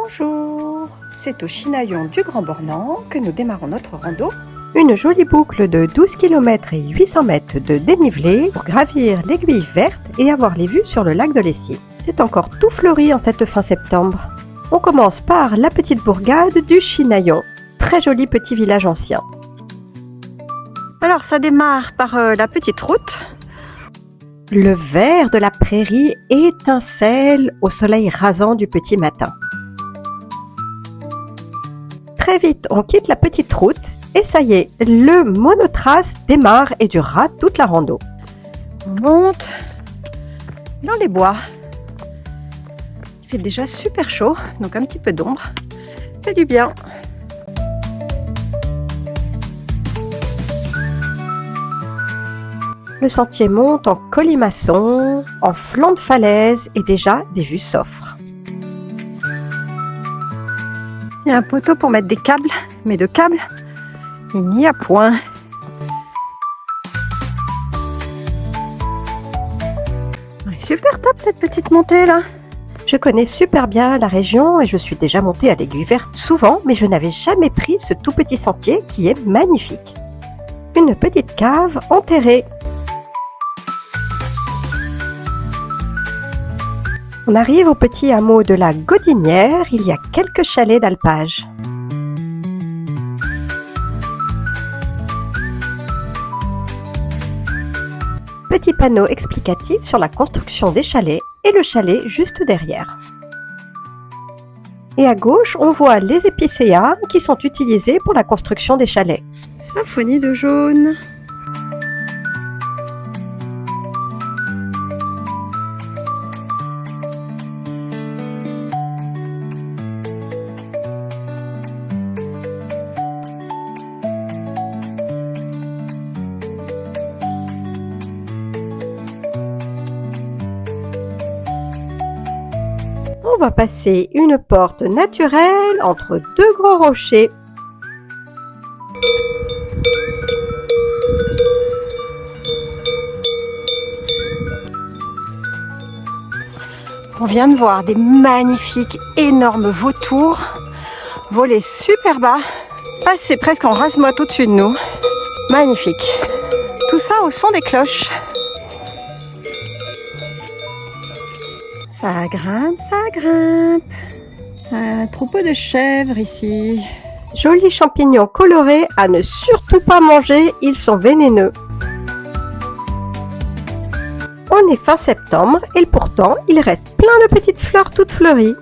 Bonjour, c'est au Chinaillon du Grand Bornand que nous démarrons notre rando. Une jolie boucle de 12 km et 800 mètres de dénivelé pour gravir l'aiguille verte et avoir les vues sur le lac de l'Essier. C'est encore tout fleuri en cette fin septembre. On commence par la petite bourgade du Chinaillon, très joli petit village ancien. Alors ça démarre par la petite route. Le vert de la prairie étincelle au soleil rasant du petit matin. Très vite, on quitte la petite route et ça y est, le monotrace démarre et durera toute la rando. On monte dans les bois. Il fait déjà super chaud, donc un petit peu d'ombre. C'est du bien. Le sentier monte en colimaçon, en flanc de falaise et déjà des vues s'offrent. Il y a un poteau pour mettre des câbles, mais de câbles, il n'y a point. Super top cette petite montée là. Je connais super bien la région et je suis déjà montée à l'Aiguille Verte souvent, mais je n'avais jamais pris ce tout petit sentier qui est magnifique. Une petite cave enterrée. On arrive au petit hameau de la Gaudinière, il y a quelques chalets d'alpage. Petit panneau explicatif sur la construction des chalets et le chalet juste derrière. Et à gauche, on voit les épicéas qui sont utilisés pour la construction des chalets. Symphonie de jaune. On va passer une porte naturelle entre deux gros rochers. On vient de voir des magnifiques énormes vautours voler super bas, passer presque en rase-motte au-dessus de nous. Magnifique. Tout ça au son des cloches. Ça grimpe, ça grimpe. Un troupeau de chèvres ici. Jolis champignons colorés à ne surtout pas manger, ils sont vénéneux. On est fin septembre et pourtant il reste plein de petites fleurs toutes fleuries.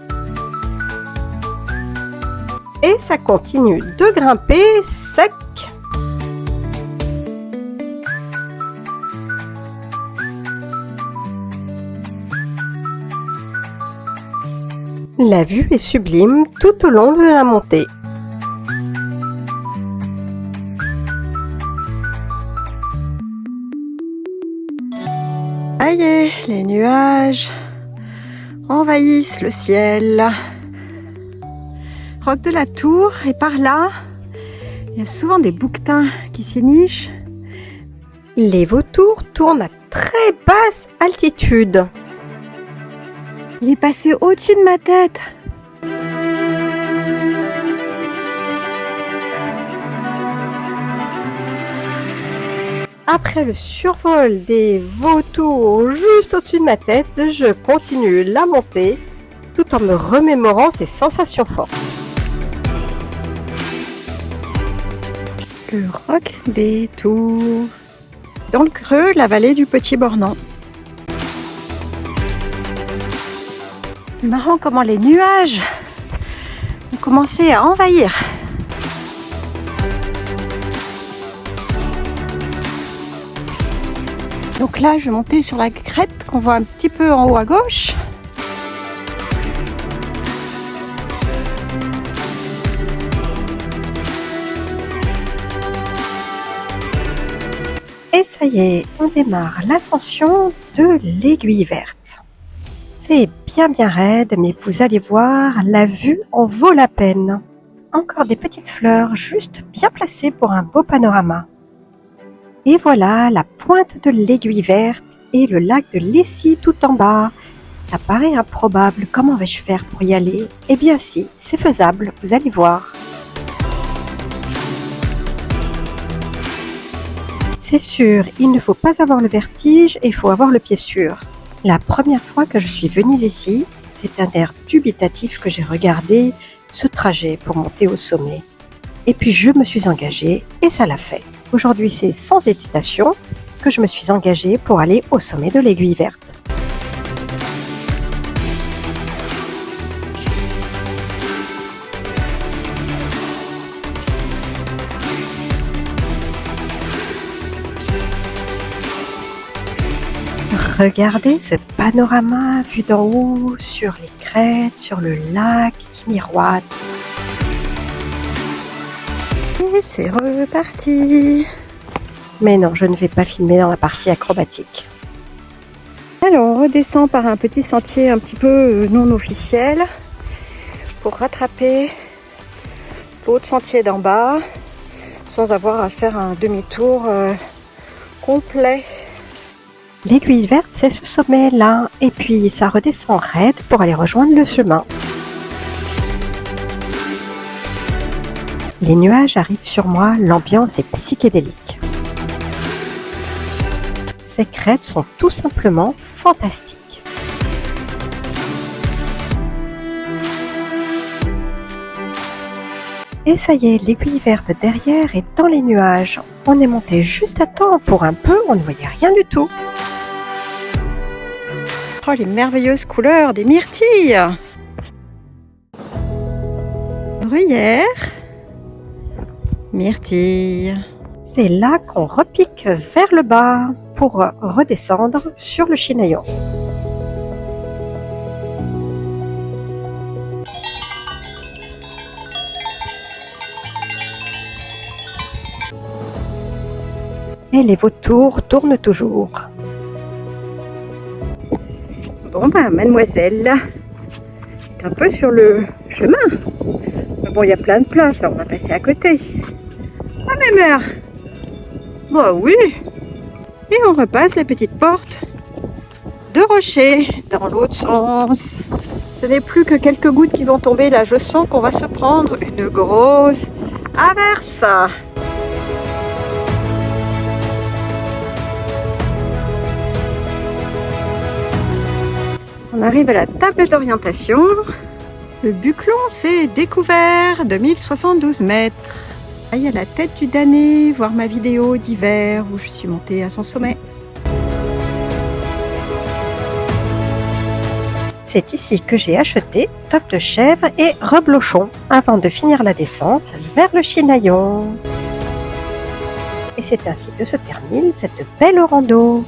Et ça continue de grimper sec. La vue est sublime tout au long de la montée. Ça y est, les nuages envahissent le ciel. Roc de la Tour et par là, il y a souvent des bouquetins qui s'y nichent. Les vautours tournent à très basse altitude. Il est passé au-dessus de ma tête. Après le survol des vautours juste au-dessus de ma tête, je continue la montée tout en me remémorant ces sensations fortes. Le roc des Tours. Dans le creux, la vallée du Petit Bornand. C'est marrant comment les nuages ont commencé à envahir. Donc là, je vais monter sur la crête qu'on voit un petit peu en haut à gauche. Et ça y est, on démarre l'ascension de l'Aiguille Verte. C'est bien raide, mais vous allez voir, la vue en vaut la peine. Encore des petites fleurs juste bien placées pour un beau panorama. Et voilà la pointe de l'Aiguille Verte et le lac de l'Essier tout en bas. Ça paraît improbable, comment vais-je faire pour y aller? Eh bien si, c'est faisable, vous allez voir. C'est sûr, il ne faut pas avoir le vertige et il faut avoir le pied sûr. La première fois que je suis venue ici, c'est un air dubitatif que j'ai regardé ce trajet pour monter au sommet. Et puis je me suis engagée et ça l'a fait. Aujourd'hui, c'est sans hésitation que je me suis engagée pour aller au sommet de l'Aiguille Verte. Regardez ce panorama vu d'en haut sur les crêtes, sur le lac qui miroite. Et c'est reparti. Mais non, je ne vais pas filmer dans la partie acrobatique. Alors, on redescend par un petit sentier un petit peu non officiel pour rattraper l'autre sentier d'en bas sans avoir à faire un demi-tour complet. L'Aiguille Verte, c'est ce sommet-là, et puis ça redescend raide pour aller rejoindre le chemin. Les nuages arrivent sur moi, l'ambiance est psychédélique. Ces crêtes sont tout simplement fantastiques. Et ça y est, l'Aiguille Verte derrière est dans les nuages. On est monté juste à temps, pour un peu, on ne voyait rien du tout. Oh, les merveilleuses couleurs des myrtilles! Bruyère, myrtille. C'est là qu'on repique vers le bas pour redescendre sur le Chinaillon. Et les vautours tournent toujours. Bon ben, mademoiselle est un peu sur le chemin. Mais bon, il y a plein de places, alors on va passer à côté. Ah mais mère! Bah oui! Et on repasse la petite porte de rocher dans l'autre sens. Ce n'est plus que quelques gouttes qui vont tomber. Là, je sens qu'on va se prendre une grosse averse. On arrive à la table d'orientation. Le Buclon, c'est découvert de 1072 mètres. Là, il y a la tête du damné, voir ma vidéo d'hiver où je suis montée à son sommet. C'est ici que j'ai acheté top de chèvre et reblochon avant de finir la descente vers le Chinaillon. Et c'est ainsi que se termine cette belle rando.